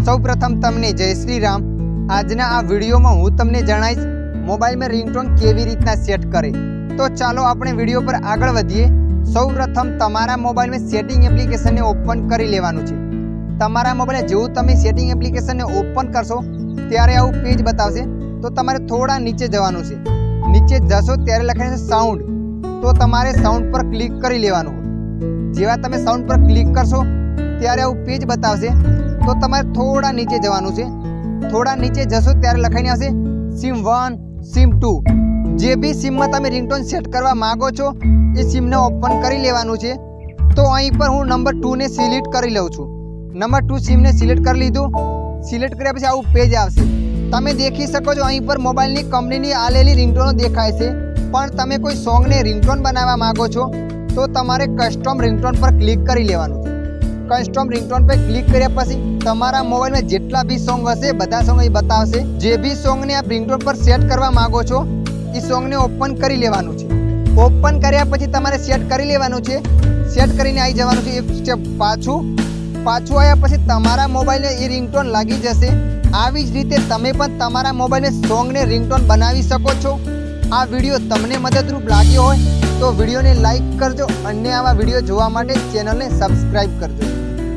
સૌપ્રથમ તમને જય શ્રી રામ। આજના આ વિડીયોમાં હું તમને જણાવીશ મોબાઈલમાં રિંગટોન કેવી રીતના સેટ કરે। તો ચાલો આપણે વિડીયો પર આગળ વધીએ। સૌપ્રથમ તમારા મોબાઈલમાં સેટિંગ એપ્લિકેશનને ઓપન કરી લેવાનું છે। તમારા મોબાઈલ જેવું તમે સેટિંગ એપ્લિકેશનને ઓપન કરશો ત્યારે આવું પેજ બતાવશે। તો તમારે થોડા નીચે જવાનું છે। નીચે જશો ત્યારે લખાશે સાઉન્ડ, તો તમારે સાઉન્ડ પર ક્લિક કરી લેવાનું। જેવા તમે સાઉન્ડ પર ક્લિક કરશો ત્યારે આવું પેજ બતાવશે। તો તમારે થોડા નીચે જવાનું છે। થોડા નીચે જશો ત્યારે લખાઈને આવશે સિમ 1 સિમ 2। જે બી સિમમાં તમે રિંગટોન સેટ કરવા માંગો છો એ સિમને ઓપન કરી લેવાનું છે। તો અહીં પર હું નંબર 2 ને સિલેક્ટ કરી લઉં છું। નંબર 2 સિમને સિલેક્ટ કરી લીધું। સિલેક્ટ કર્યા પછી આવું પેજ આવશે। તમે દેખી શકો છો અહીં પર મોબાઈલની કંપનીની આલેલી રિંગટોનો દેખાય છે। પણ તમે કોઈ સોંગને રિંગટોન બનાવવા માંગો છો તો તમારે કસ્ટમ રિંગટોન પર ક્લિક કરી લેવાનું છે। કસ્ટમ રિંગટોન પર ક્લિક કર્યા પછી તમારા મોબાઈલમાં જેટલા બી સોંગ હશે બધા સોંગ અહીં બતાવશે। જે બી સોંગને આપ રિંગટોન પર સેટ કરવા માંગો છો એ સોંગને ઓપન કરી લેવાનું છે। ઓપન કર્યા પછી તમારે સેટ કરી લેવાનું છે। સેટ કરીને આવી જવાનું છે એક સ્ટેપ પાછું આવ્યા પછી તમારા મોબાઈલને એ રિંગટોન લાગી જશે। આવી જ રીતે તમે પણ તમારા મોબાઈલને સોંગને રિંગટોન બનાવી શકો છો। આ વિડીયો તમને મદદરૂપ લાગ્યો હોય તો વિડીયોને લાઈક કરજો અને આવા વિડીયો જોવા માટે ચેનલને સબસ્ક્રાઈબ કરજો।